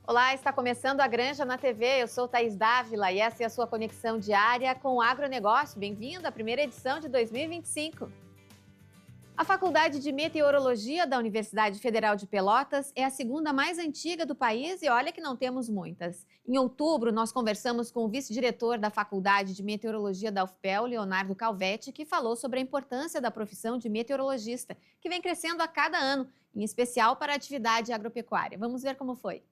Olá, está começando a Granja na TV. Eu sou Thaís Dávila e essa é a sua conexão diária com o agronegócio. Bem-vindo à primeira edição de 2025. A Faculdade de Meteorologia da Universidade Federal de Pelotas é a segunda mais antiga do país e olha que não temos muitas. Em outubro, nós conversamos com o vice-diretor da Faculdade de Meteorologia da UFPEL, Leonardo Calvetti, que falou sobre a importância da profissão de meteorologista, que vem crescendo a cada ano, em especial para a atividade agropecuária. Vamos ver como foi.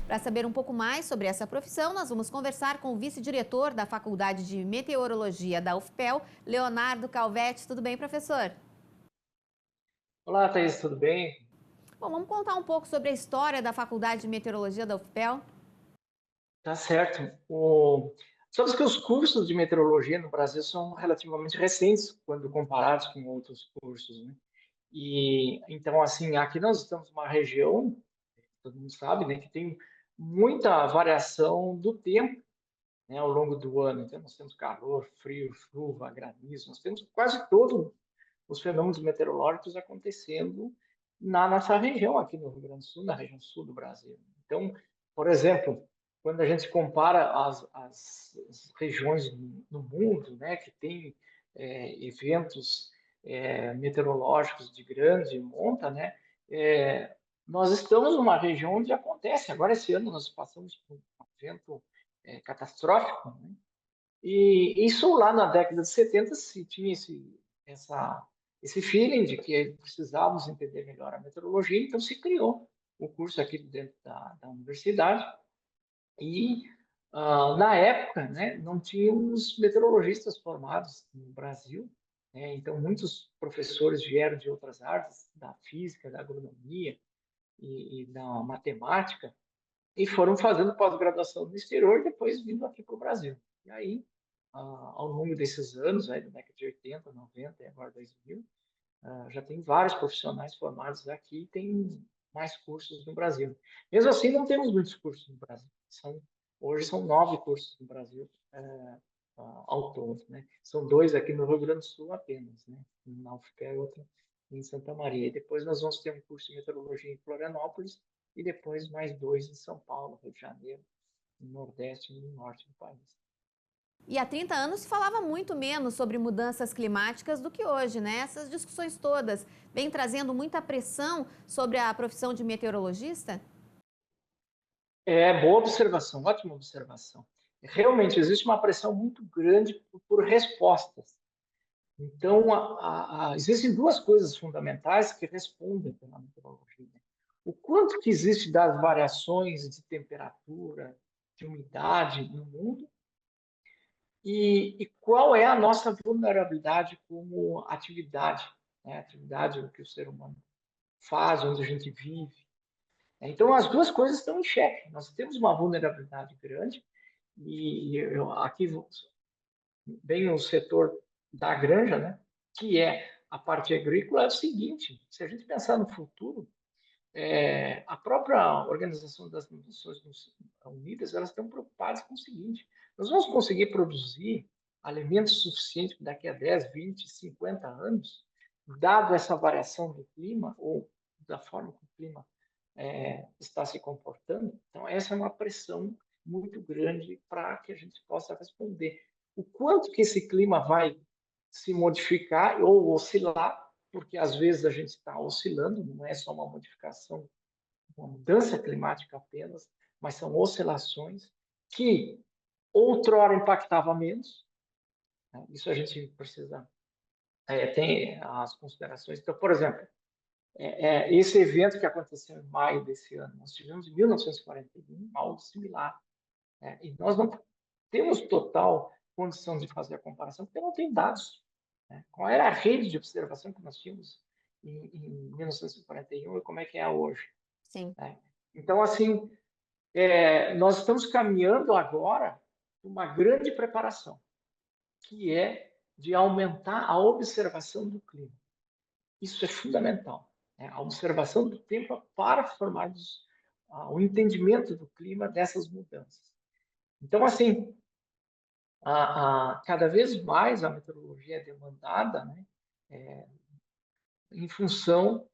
Para saber um pouco mais sobre essa profissão, nós vamos conversar com o vice-diretor da Faculdade de Meteorologia da UFPEL, Leonardo Calvetti. Tudo bem, professor? Olá, Thaís, tudo bem? Bom, vamos contar um pouco sobre a história da Faculdade de Meteorologia da UFPEL. Tá certo. Sabes que os cursos de meteorologia no Brasil são relativamente recentes quando comparados com outros cursos, né? E então, assim, aqui nós estamos numa região, todo mundo sabe, né, que tem muita variação do tempo, né, ao longo do ano. Então, nós temos calor, frio, chuva, granizo, nós temos quase todos os fenômenos meteorológicos acontecendo na nossa região, aqui no Rio Grande do Sul, na região sul do Brasil. Então, por exemplo, quando a gente compara as regiões no mundo, né, que tem eventos meteorológicos de grande monta, né, nós estamos numa região onde acontece. Agora, esse ano, nós passamos por um evento catastrófico, né? E isso lá na década de 70 se tinha esse feeling de que precisávamos entender melhor a meteorologia, então se criou o curso aqui dentro da universidade. E na época, né, não tínhamos meteorologistas formados no Brasil, né, então muitos professores vieram de outras áreas, da física, da agronomia e da matemática, e foram fazendo pós-graduação no exterior e depois vindo aqui para o Brasil. E aí, ao longo desses anos, aí, da década de 80, 90 e agora 2000, já tem vários profissionais formados aqui e tem mais cursos no Brasil. Mesmo assim, não temos muitos cursos no Brasil. Hoje são 9 cursos no Brasil ao todo, né? São 2 aqui no Rio Grande do Sul apenas, né? Um na UFPE e outro em Santa Maria. E depois nós vamos ter um curso de meteorologia em Florianópolis e depois mais 2 em São Paulo, Rio de Janeiro, no Nordeste e no Norte do país. E há 30 anos se falava muito menos sobre mudanças climáticas do que hoje, né? Essas discussões todas vêm trazendo muita pressão sobre a profissão de meteorologista? Boa observação, ótima observação. Realmente existe uma pressão muito grande por respostas. Então, existem duas coisas fundamentais que respondem pela meteorologia. O quanto que existe das variações de temperatura, de umidade no mundo e qual é a nossa vulnerabilidade como atividade, né? Atividade que o ser humano faz, onde a gente vive. Então, as duas coisas estão em xeque. Nós temos uma vulnerabilidade grande e aqui vem o setor da granja, né? Que é a parte agrícola, é o seguinte: se a gente pensar no futuro, a própria Organização das Nações Unidas, elas estão preocupadas com o seguinte: nós vamos conseguir produzir alimentos suficientes daqui a 10, 20, 50 anos, dado essa variação do clima ou da forma que o clima está se comportando? Então, essa é uma pressão muito grande para que a gente possa responder. O quanto que esse clima vai se modificar ou oscilar, porque às vezes a gente está oscilando, não é só uma modificação, uma mudança climática apenas, mas são oscilações que outrora impactava menos, né? Isso a gente precisa ter as considerações. Então, por exemplo, esse evento que aconteceu em maio desse ano, nós tivemos em 1941 algo similar, né? E nós não temos total condição de fazer a comparação, porque não tem dados, né? Qual era a rede de observação que nós tínhamos em 1941 e como é que é hoje, Sim. né? Então, assim, nós estamos caminhando agora para uma grande preparação, que é de aumentar a observação do clima. Isso é fundamental, né? A observação do tempo para formarmos o entendimento do clima dessas mudanças. Então, assim, cada vez mais a meteorologia é demandada, né? em função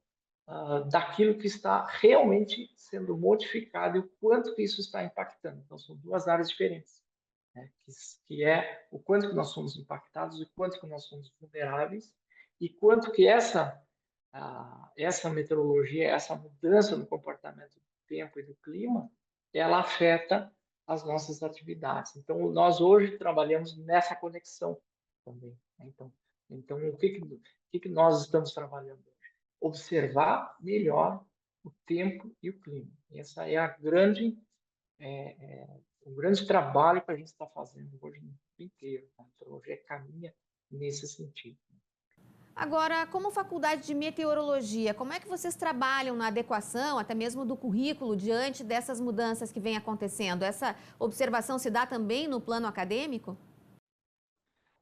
daquilo que está realmente sendo modificado e o quanto que isso está impactando. Então, são duas áreas diferentes, né? Que é o quanto que nós somos impactados e quanto que nós somos vulneráveis e quanto que essa meteorologia, essa mudança no comportamento do tempo e do clima, ela afeta as nossas atividades. Então, nós hoje trabalhamos nessa conexão também, né? Então, o que nós estamos trabalhando? Observar melhor o tempo e o clima. Essa é o grande trabalho que a gente está fazendo hoje no mundo inteiro. A meteorologia caminha nesse sentido. Agora, como faculdade de meteorologia, como é que vocês trabalham na adequação, até mesmo do currículo, diante dessas mudanças que vêm acontecendo? Essa observação se dá também no plano acadêmico?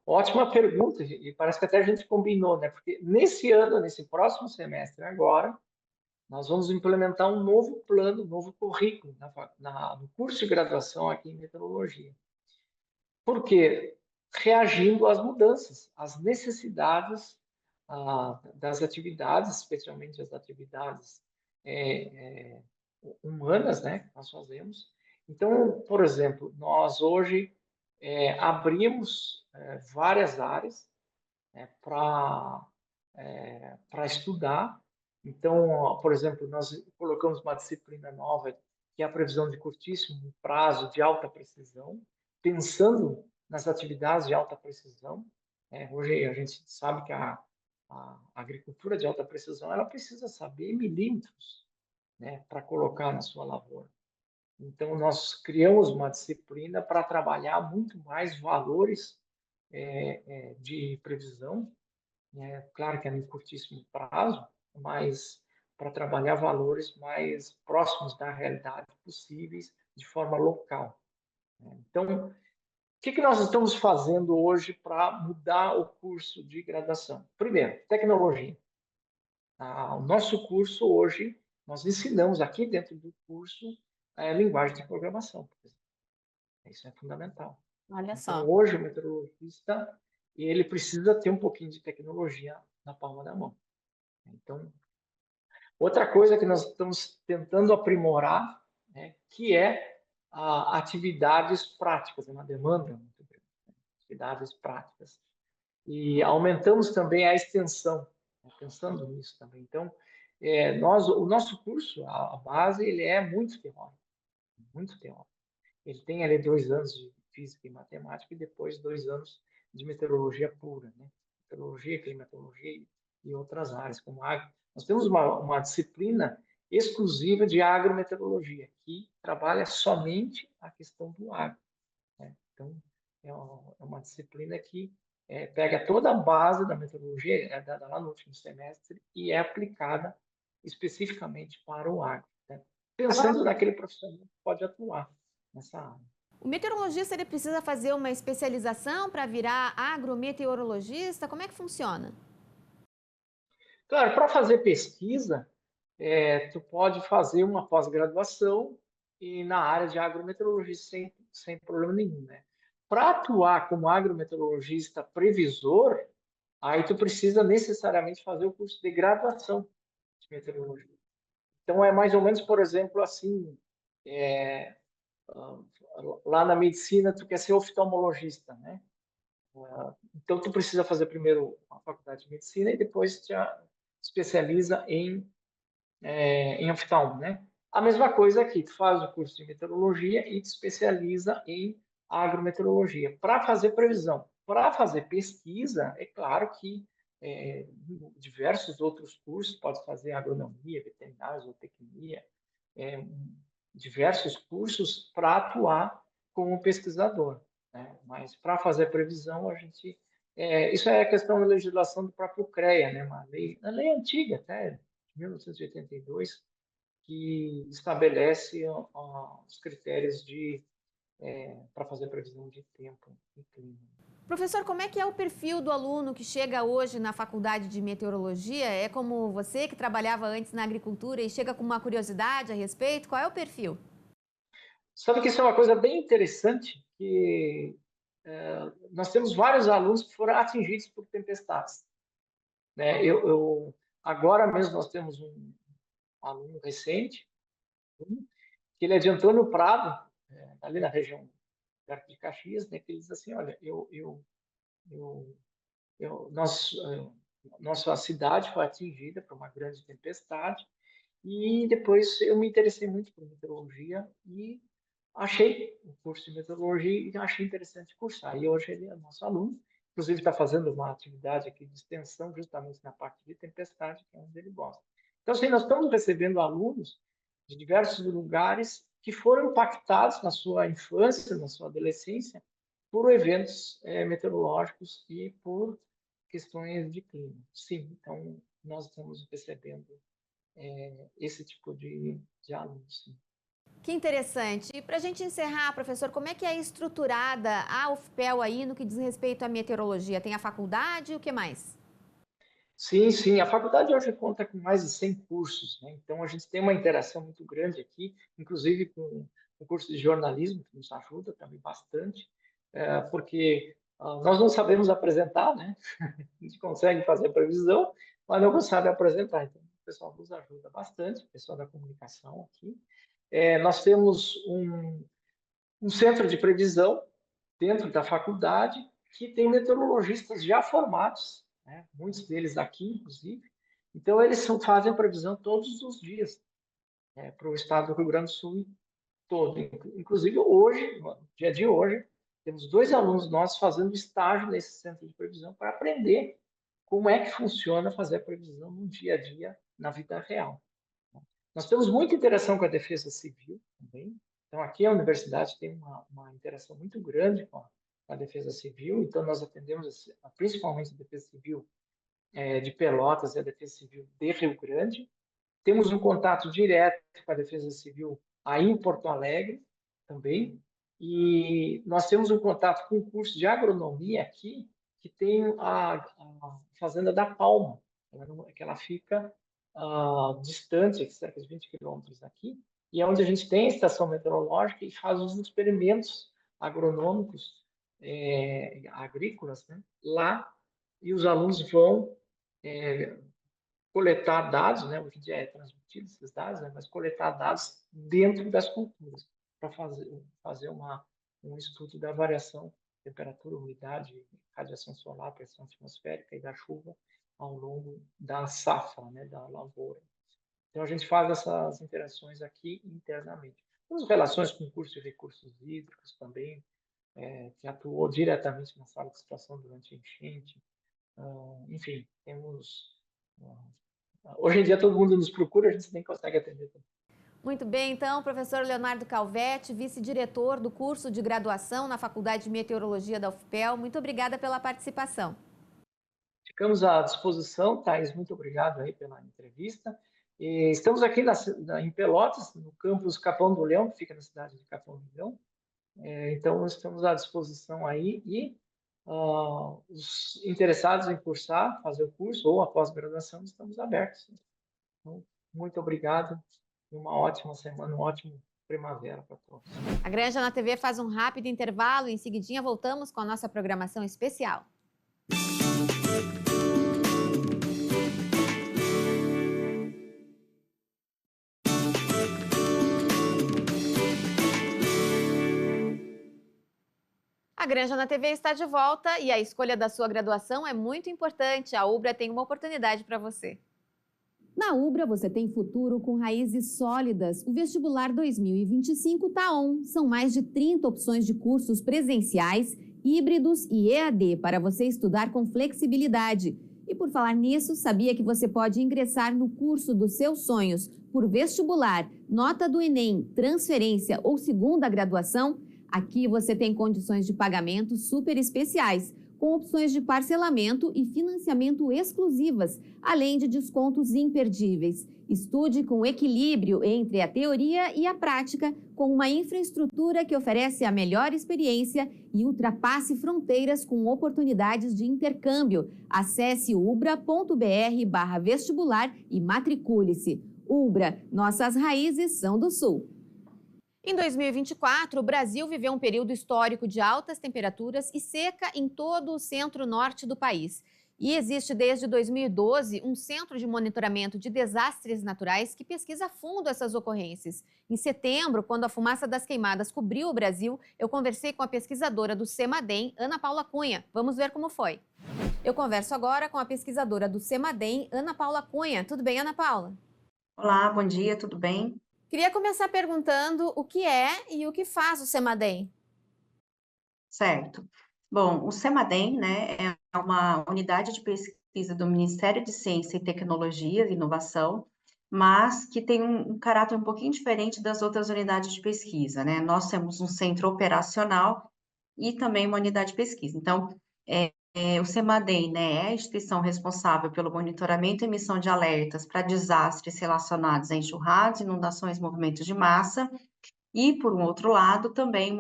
Ótima pergunta, e parece que até a gente combinou, né? Porque nesse ano, nesse próximo semestre agora, nós vamos implementar um novo plano, um novo currículo no curso de graduação aqui em meteorologia. Por quê? Reagindo às mudanças, às necessidades das atividades, especialmente as atividades é, é, humanas, né, que nós fazemos. Então, por exemplo, nós hoje abrimos várias áreas, né, para estudar. Então, por exemplo, nós colocamos uma disciplina nova, que é a previsão de curtíssimo prazo de alta precisão, pensando nas atividades de alta precisão. Hoje a gente sabe que a agricultura de alta precisão ela precisa saber milímetros, né, para colocar na sua lavoura. Então, nós criamos uma disciplina para trabalhar muito mais valores de previsão, né? Claro que é no curtíssimo prazo, mas para trabalhar valores mais próximos da realidade possíveis de forma local, né? Então, o que nós estamos fazendo hoje para mudar o curso de graduação? Primeiro, tecnologia. O nosso curso hoje, nós ensinamos aqui dentro do curso linguagem de programação, por exemplo. Isso é fundamental. Olha Então, só. hoje, o meteorologista, ele precisa ter um pouquinho de tecnologia na palma da mão. Então, outra coisa que nós estamos tentando aprimorar, né, que é atividades práticas, é uma demanda muito grande, né? Atividades práticas. E aumentamos também a extensão, né, pensando nisso também. Então, o nosso curso, a base, ele é muito teórico, muito teórico. Ele tem ali 2 anos de física e matemática e depois 2 anos de meteorologia pura, né? Meteorologia, climatologia e outras áreas, como agro. Nós temos uma disciplina exclusiva de agrometeorologia, que trabalha somente a questão do agro, né? Então, é uma disciplina que pega toda a base da meteorologia, é dada lá no último semestre, e é aplicada especificamente para o agro, né? Pensando naquele profissional que pode atuar nessa área. O meteorologista ele precisa fazer uma especialização para virar agrometeorologista? Como é que funciona? Claro, para fazer pesquisa, tu pode fazer uma pós-graduação e na área de agrometeorologia sem problema nenhum, né? Para atuar como agrometeorologista previsor, aí tu precisa necessariamente fazer o curso de graduação de meteorologia. Então é mais ou menos, por exemplo, assim, é, lá na medicina tu quer ser oftalmologista, né? Então tu precisa fazer primeiro a faculdade de medicina e depois te especializa em oftalmo, né? A mesma coisa aqui, tu faz o curso de meteorologia e te especializa em agrometeorologia para fazer previsão. Para fazer pesquisa, é claro que diversos outros cursos, pode fazer agronomia, veterinária, zootecnia, é, diversos cursos para atuar como pesquisador, né? Mas para fazer previsão, isso é questão da legislação do próprio CREA, né? A lei antiga, até de 1982, que estabelece os critérios para fazer previsão de tempo e clima. Professor, como é que é o perfil do aluno que chega hoje na faculdade de meteorologia? É como você que trabalhava antes na agricultura e chega com uma curiosidade a respeito? Qual é o perfil? Sabe que isso é uma coisa bem interessante, que nós temos vários alunos que foram atingidos por tempestades. né? Agora mesmo nós temos um aluno recente, que ele adiantou no Prado, ali na região perto de Caxias, né? Que ele diz assim, olha, eu, nossa cidade foi atingida por uma grande tempestade e depois eu me interessei muito por meteorologia e achei o curso de meteorologia e achei interessante cursar. E hoje ele é nosso aluno, inclusive está fazendo uma atividade aqui de extensão justamente na parte de tempestade, que é onde ele gosta. Então, assim, nós estamos recebendo alunos de diversos lugares que foram impactados na sua infância, na sua adolescência, por eventos meteorológicos e por questões de clima. Sim, então nós estamos recebendo esse tipo de alunos. Sim. Que interessante. E para a gente encerrar, professor, como é que é estruturada a UFPEL aí no que diz respeito à meteorologia? Tem a faculdade e o que mais? Sim, sim. A faculdade hoje conta com mais de 100 cursos, né? Então a gente tem uma interação muito grande aqui, inclusive com o curso de jornalismo, que nos ajuda também bastante, porque nós não sabemos apresentar, né? A gente consegue fazer a previsão, mas não sabe apresentar. Então o pessoal nos ajuda bastante, o pessoal da comunicação aqui. Nós temos um centro de previsão dentro da faculdade que tem meteorologistas já formados, né? Muitos deles aqui, inclusive. Então, eles fazem previsão todos os dias para o estado do Rio Grande do Sul todo. Inclusive, hoje, no dia de hoje, temos 2 alunos nossos fazendo estágio nesse centro de previsão para aprender como é que funciona fazer a previsão no dia a dia, na vida real. Nós temos muita interação com a Defesa Civil também. Então, aqui a universidade tem uma interação muito grande com a Defesa Civil. Então, nós atendemos principalmente a Defesa Civil de Pelotas e a Defesa Civil de Rio Grande. Temos um contato direto com a Defesa Civil aí em Porto Alegre também. E nós temos um contato com o curso de agronomia aqui, que tem a Fazenda da Palma, que ela fica distante, cerca de 20 quilômetros daqui, e é onde a gente tem a estação meteorológica e faz os experimentos agronômicos, agrícolas, né, lá, e os alunos vão coletar dados, né, hoje em dia é transmitido esses dados, né, mas coletar dados dentro das culturas, para fazer um estudo da variação temperatura, umidade, radiação solar, pressão atmosférica e da chuva ao longo da safra, né, da lavoura. Então, a gente faz essas interações aqui internamente. Temos relações com o curso de recursos hídricos também, que atuou diretamente na sala de situação durante a enchente. Enfim, temos... hoje em dia, todo mundo nos procura, a gente nem consegue atender tudo. Muito bem, então, professor Leonardo Calvetti, vice-diretor do curso de graduação na Faculdade de Meteorologia da UFPEL. Muito obrigada pela participação. Ficamos à disposição, Thais, muito obrigado aí pela entrevista. E estamos aqui em Pelotas, no campus Capão do Leão, que fica na cidade de Capão do Leão. Então, estamos à disposição aí e os interessados em cursar, fazer o curso ou a pós-graduação, estamos abertos. Então, muito obrigado e uma ótima semana, um ótimo primavera para todos. A Granja na TV faz um rápido intervalo e em seguidinha voltamos com a nossa programação especial. A Granja na TV está de volta e a escolha da sua graduação é muito importante. A UBRA tem uma oportunidade para você. Na UBRA você tem futuro com raízes sólidas. O vestibular 2025 tá on. São mais de 30 opções de cursos presenciais, híbridos e EAD para você estudar com flexibilidade. E por falar nisso, sabia que você pode ingressar no curso dos seus sonhos por vestibular, nota do Enem, transferência ou segunda graduação? Aqui você tem condições de pagamento super especiais, com opções de parcelamento e financiamento exclusivas, além de descontos imperdíveis. Estude com equilíbrio entre a teoria e a prática, com uma infraestrutura que oferece a melhor experiência e ultrapasse fronteiras com oportunidades de intercâmbio. Acesse ubra.br/vestibular e matricule-se. UBRA, nossas raízes são do Sul. Em 2024, o Brasil viveu um período histórico de altas temperaturas e seca em todo o centro-norte do país. E existe desde 2012 um centro de monitoramento de desastres naturais que pesquisa a fundo essas ocorrências. Em setembro, quando a fumaça das queimadas cobriu o Brasil, eu conversei com a pesquisadora do CEMADEM, Ana Paula Cunha. Vamos ver como foi. Eu converso agora com a pesquisadora do CEMADEM, Ana Paula Cunha. Tudo bem, Ana Paula? Olá, bom dia, tudo bem? Queria começar perguntando o que é e o que faz o CEMADEM. Certo. Bom, o CEMADEM, né, é uma unidade de pesquisa do Ministério de Ciência e Tecnologia e Inovação, mas que tem um caráter um pouquinho diferente das outras unidades de pesquisa, né? Nós temos um centro operacional e também uma unidade de pesquisa. Então, o CEMADEM, né, é a instituição responsável pelo monitoramento e emissão de alertas para desastres relacionados a enxurradas, inundações e movimentos de massa, e, por um outro lado, também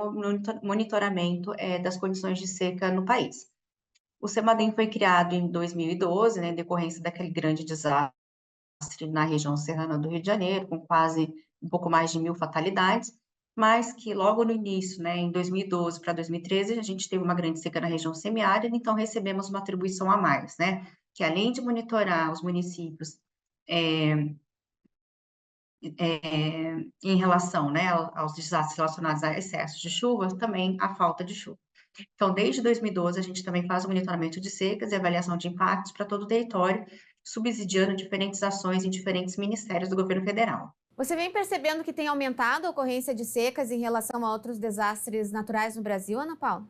monitoramento das condições de seca no país. O CEMADEM foi criado em 2012, né, em decorrência daquele grande desastre na região serrana do Rio de Janeiro, com quase um pouco mais de 1.000 fatalidades, mas que logo no início, né, em 2012 para 2013, a gente teve uma grande seca na região semiárida, então recebemos uma atribuição a mais, né, que além de monitorar os municípios em relação, né, aos desastres relacionados a excessos de chuva, também a falta de chuva. Então, desde 2012, a gente também faz o monitoramento de secas e avaliação de impactos para todo o território, subsidiando diferentes ações em diferentes ministérios do governo federal. Você vem percebendo que tem aumentado a ocorrência de secas em relação a outros desastres naturais no Brasil, Ana Paula?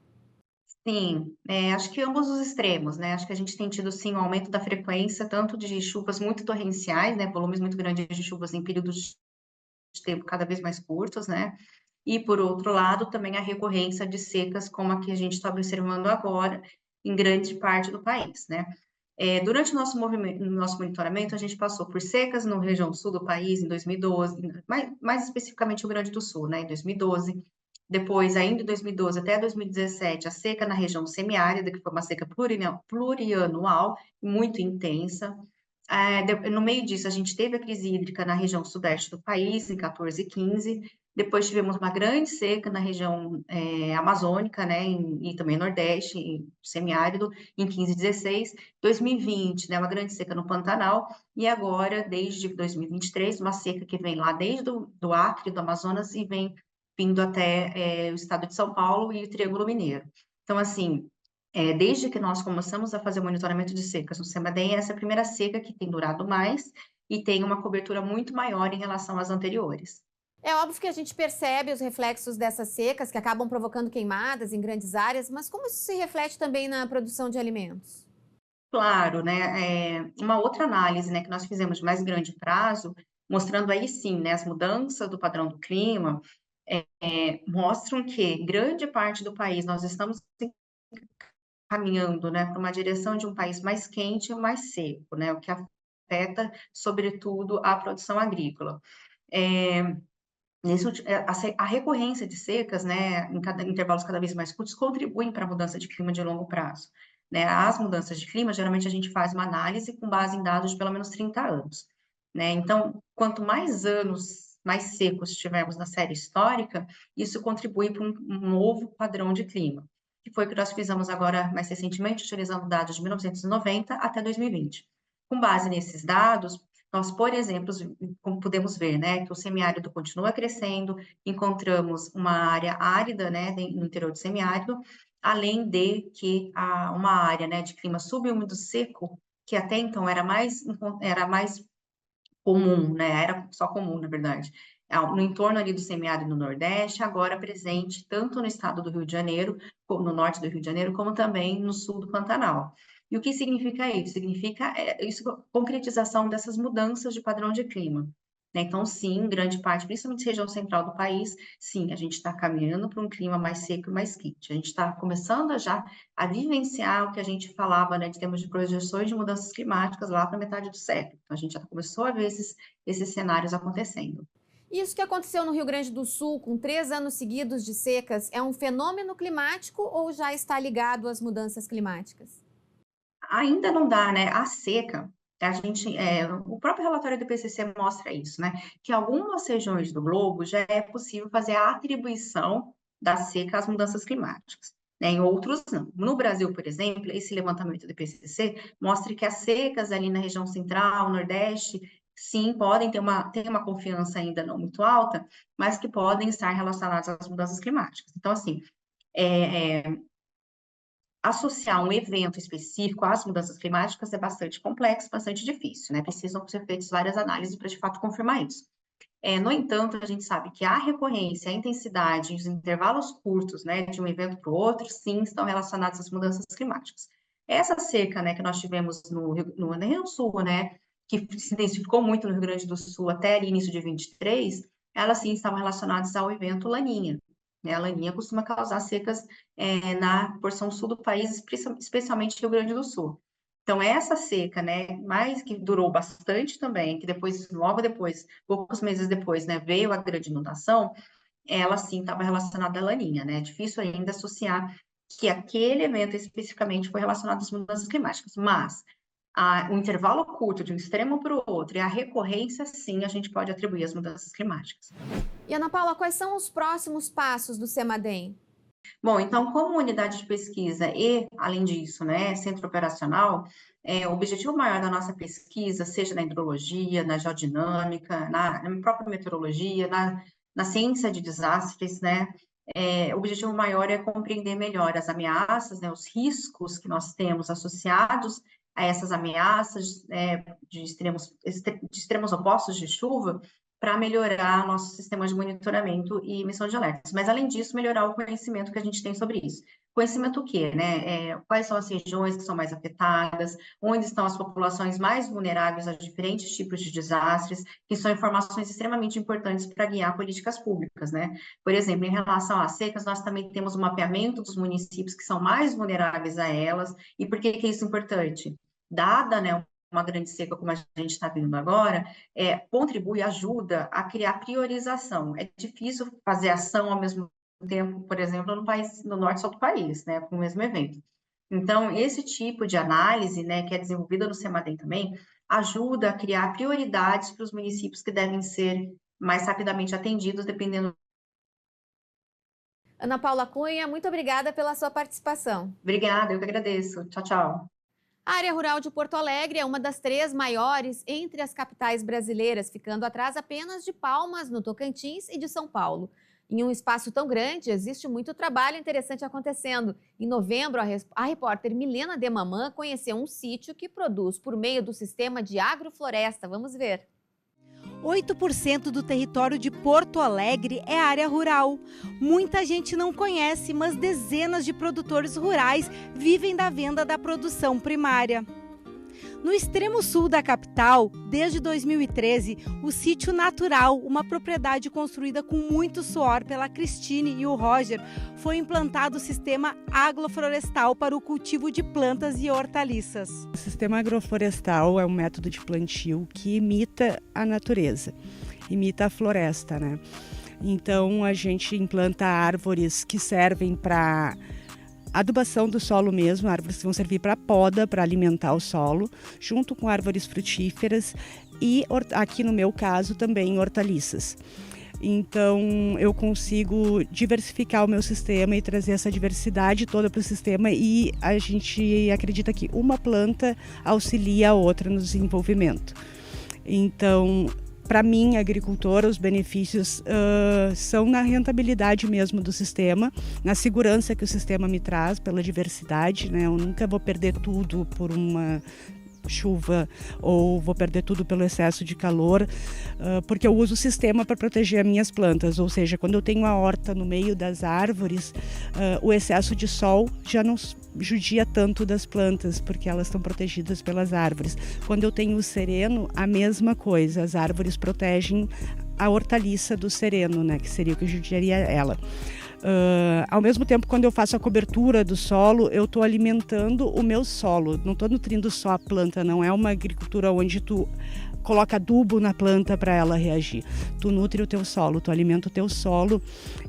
Sim, acho que ambos os extremos, né? Acho que a gente tem tido, sim, um aumento da frequência, tanto de chuvas muito torrenciais, né? Volumes muito grandes de chuvas em períodos de tempo cada vez mais curtos, né? E, por outro lado, também a recorrência de secas, como a que a gente está observando agora, em grande parte do país, né? Durante o nosso monitoramento, a gente passou por secas na região sul do país, em 2012, mais especificamente o Rio Grande do Sul, né, em 2012. Depois, ainda em 2012 até 2017, a seca na região semiárida, que foi uma seca plurianual, muito intensa. No meio disso, a gente teve a crise hídrica na região sudeste do país, em 14 e 15. Depois tivemos uma grande seca na região amazônica, né, e também nordeste, semiárido, em 15 e 16. 2020, né, uma grande seca no Pantanal. E agora, desde 2023, uma seca que vem lá desde do Acre, do Amazonas, e vem vindo até o estado de São Paulo e o Triângulo Mineiro. Então, assim, desde que nós começamos a fazer o monitoramento de secas no CEMADEM, essa é a primeira seca que tem durado mais e tem uma cobertura muito maior em relação às anteriores. É óbvio que a gente percebe os reflexos dessas secas que acabam provocando queimadas em grandes áreas, mas como isso se reflete também na produção de alimentos? Claro, né? Uma outra análise, né, que nós fizemos de mais grande prazo, mostrando aí sim, né, as mudanças do padrão do clima, mostram que grande parte do país nós estamos caminhando, né, para uma direção de um país mais quente e mais seco, né, o que afeta, sobretudo, a produção agrícola. A recorrência de secas, né, em intervalos cada vez mais curtos, contribuem para a mudança de clima de longo prazo. Né? As mudanças de clima, geralmente a gente faz uma análise com base em dados de pelo menos 30 anos. Né? Então, quanto mais anos mais secos tivermos na série histórica, isso contribui para um novo padrão de clima, que foi o que nós fizemos agora, mais recentemente, utilizando dados de 1990 até 2020. Com base nesses dados, nós, por exemplo, como podemos ver, né, que o semiárido continua crescendo, encontramos uma área árida, né, no interior do semiárido, além de que uma área, né, de clima subúmido seco, que até então era mais comum, né, era só comum, na verdade, no entorno ali do semiárido no Nordeste, agora presente tanto no estado do Rio de Janeiro, como no norte do Rio de Janeiro, como também no sul do Pantanal. E o que significa isso? Significa concretização dessas mudanças de padrão de clima. Né? Então, sim, grande parte, principalmente região central do país, sim, a gente está caminhando para um clima mais seco e mais quente. A gente está começando já a vivenciar o que a gente falava, né, de termos de projeções de mudanças climáticas lá para a metade do século. Então, a gente já começou a ver esses cenários acontecendo. Isso que aconteceu no Rio Grande do Sul, com 3 anos seguidos de secas, é um fenômeno climático ou já está ligado às mudanças climáticas? Ainda não dá, né? A seca, o próprio relatório do IPCC mostra isso, né? Que em algumas regiões do globo já é possível fazer a atribuição da seca às mudanças climáticas. né? Em outros, não. No Brasil, por exemplo, esse levantamento do IPCC mostra que as secas ali na região central, nordeste, sim, podem ter uma confiança ainda não muito alta, mas que podem estar relacionadas às mudanças climáticas. Então, assim, associar um evento específico às mudanças climáticas é bastante complexo, bastante difícil, né? Precisam ser feitas várias análises para, de fato, confirmar isso. No entanto, a gente sabe que a recorrência, a intensidade e os intervalos curtos, né, de um evento para o outro, sim, estão relacionados às mudanças climáticas. Essa seca, né, que nós tivemos no Rio Grande do Sul, né, que se intensificou muito no Rio Grande do Sul até início de 23, elas sim estavam relacionadas ao evento Laninha. Né? A Laninha costuma causar secas na porção sul do país, especialmente Rio Grande do Sul. Então, essa seca, né, mais que durou bastante também, que depois, logo depois, poucos meses depois, né, veio a grande inundação, ela sim estava relacionada à Laninha, né? É difícil ainda associar que aquele evento especificamente foi relacionado às mudanças climáticas, mas o intervalo curto de um extremo para o outro e a recorrência, sim, a gente pode atribuir às mudanças climáticas. E Ana Paula, quais são os próximos passos do CEMADEM? Bom, então, como unidade de pesquisa e, além disso, né, centro operacional, o objetivo maior da nossa pesquisa, seja na hidrologia, na geodinâmica, na própria meteorologia, na ciência de desastres, né, o objetivo maior é compreender melhor as ameaças, né, os riscos que nós temos associados a essas ameaças de extremos opostos de chuva, para melhorar nosso sistema de monitoramento e emissão de alertas. Mas, além disso, melhorar o conhecimento que a gente tem sobre isso. Conhecimento o quê, né? Quais são as regiões que são mais afetadas, onde estão as populações mais vulneráveis a diferentes tipos de desastres, que são informações extremamente importantes para guiar políticas públicas, né? Por exemplo, em relação às secas, nós também temos o mapeamento dos municípios que são mais vulneráveis a elas. E por que isso é importante? Dada, né, uma grande seca como a gente está vendo agora, contribui, ajuda a criar priorização. É difícil fazer ação ao mesmo tempo, por exemplo, no norte e sul do país, né, com o mesmo evento. Então, esse tipo de análise, né, que é desenvolvida no CEMADEM também, ajuda a criar prioridades para os municípios que devem ser mais rapidamente atendidos, dependendo. Ana Paula Cunha, muito obrigada pela sua participação. Obrigada, eu que agradeço. Tchau, tchau. A área rural de Porto Alegre é uma das 3 maiores entre as capitais brasileiras, ficando atrás apenas de Palmas, no Tocantins, e de São Paulo. Em um espaço tão grande, existe muito trabalho interessante acontecendo. Em novembro, a repórter Milena Demamã conheceu um sítio que produz por meio do sistema de agrofloresta. Vamos ver. 8% do território de Porto Alegre é área rural. Muita gente não conhece, mas dezenas de produtores rurais vivem da venda da produção primária. No extremo sul da capital, desde 2013, o Sítio Natural, uma propriedade construída com muito suor pela Cristine e o Roger, foi implantado o sistema agroflorestal para o cultivo de plantas e hortaliças. O sistema agroflorestal é um método de plantio que imita a natureza, imita a floresta, né? Então a gente implanta árvores que servem para adubação do solo mesmo, árvores que vão servir para poda, para alimentar o solo, junto com árvores frutíferas e, aqui no meu caso, também hortaliças. Então, eu consigo diversificar o meu sistema e trazer essa diversidade toda para o sistema, e a gente acredita que uma planta auxilia a outra no desenvolvimento. Então, para mim, agricultora, os benefícios são na rentabilidade mesmo do sistema, na segurança que o sistema me traz pela diversidade, né? Eu nunca vou perder tudo por uma chuva ou vou perder tudo pelo excesso de calor, porque eu uso o sistema para proteger as minhas plantas, ou seja, quando eu tenho a horta no meio das árvores, o excesso de sol já não judia tanto das plantas, porque elas estão protegidas pelas árvores. Quando eu tenho o sereno, a mesma coisa, as árvores protegem a hortaliça do sereno, né, que seria o que judiaria ela. Ao mesmo tempo, quando eu faço a cobertura do solo, eu estou alimentando o meu solo, não estou nutrindo só a planta, não é uma agricultura onde tu coloca adubo na planta para ela reagir. Tu nutre o teu solo, tu alimenta o teu solo,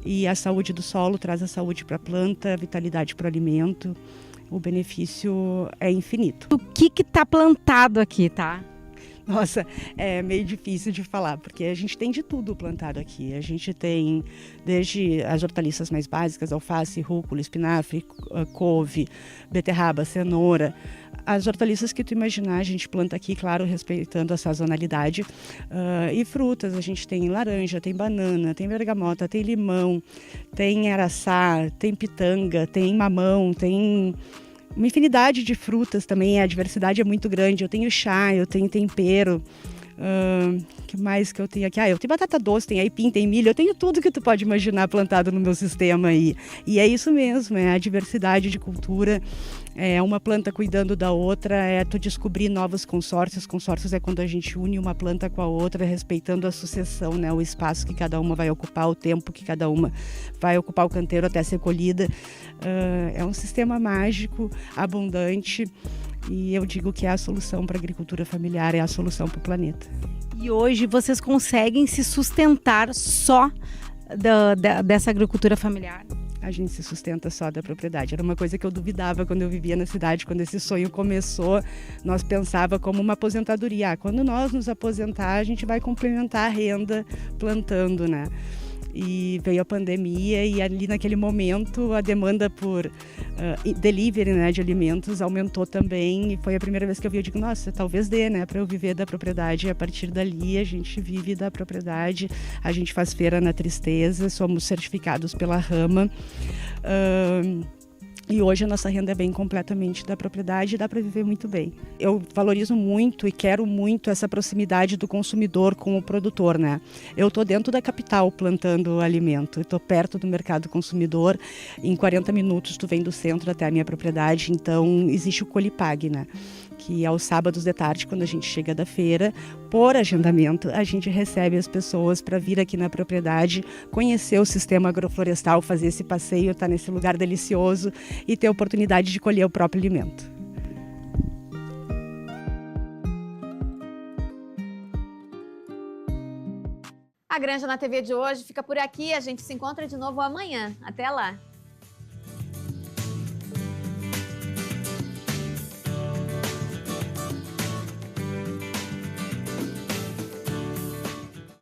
e a saúde do solo traz a saúde para a planta, a vitalidade para o alimento. O benefício é infinito. O que está plantado aqui, tá? Nossa, é meio difícil de falar, porque a gente tem de tudo plantado aqui. A gente tem desde as hortaliças mais básicas, alface, rúcula, espinafre, couve, beterraba, cenoura. As hortaliças que tu imaginar, a gente planta aqui, claro, respeitando a sazonalidade. E frutas, a gente tem laranja, tem banana, tem bergamota, tem limão, tem araçá, tem pitanga, tem mamão, tem uma infinidade de frutas também. A diversidade é muito grande. Eu tenho chá, eu tenho tempero. Que mais que eu tenho aqui? Eu tenho batata doce, tem aipim, tem milho, eu tenho tudo que tu pode imaginar plantado no meu sistema aí. E é isso mesmo, é a diversidade de cultura, é uma planta cuidando da outra, é tu descobrir novos consórcios. Consórcios é quando a gente une uma planta com a outra, respeitando a sucessão, né? O espaço que cada uma vai ocupar, o tempo que cada uma vai ocupar o canteiro até ser colhida. É um sistema mágico, abundante. E eu digo que é a solução para a agricultura familiar, é a solução para o planeta. E hoje vocês conseguem se sustentar só dessa agricultura familiar? A gente se sustenta só da propriedade. Era uma coisa que eu duvidava quando eu vivia na cidade, quando esse sonho começou. Nós pensava como uma aposentadoria. Quando nós nos aposentar, a gente vai complementar a renda plantando, né? E veio a pandemia e ali naquele momento a demanda por delivery, né, de alimentos aumentou também, e foi a primeira vez que eu vi, eu digo, nossa, talvez dê, né, para eu viver da propriedade. E a partir dali a gente vive da propriedade, a gente faz feira na Tristeza, somos certificados pela Rama. E hoje a nossa renda é bem completamente da propriedade e dá para viver muito bem. Eu valorizo muito e quero muito essa proximidade do consumidor com o produtor, né? Eu estou dentro da capital plantando alimento, estou perto do mercado consumidor, em 40 minutos tu vem do centro até a minha propriedade, então existe o Colipag, né? Que aos sábados de tarde, quando a gente chega da feira, por agendamento, a gente recebe as pessoas para vir aqui na propriedade, conhecer o sistema agroflorestal, fazer esse passeio, estar nesse lugar delicioso e ter a oportunidade de colher o próprio alimento. A Granja na TV de hoje fica por aqui. A gente se encontra de novo amanhã. Até lá!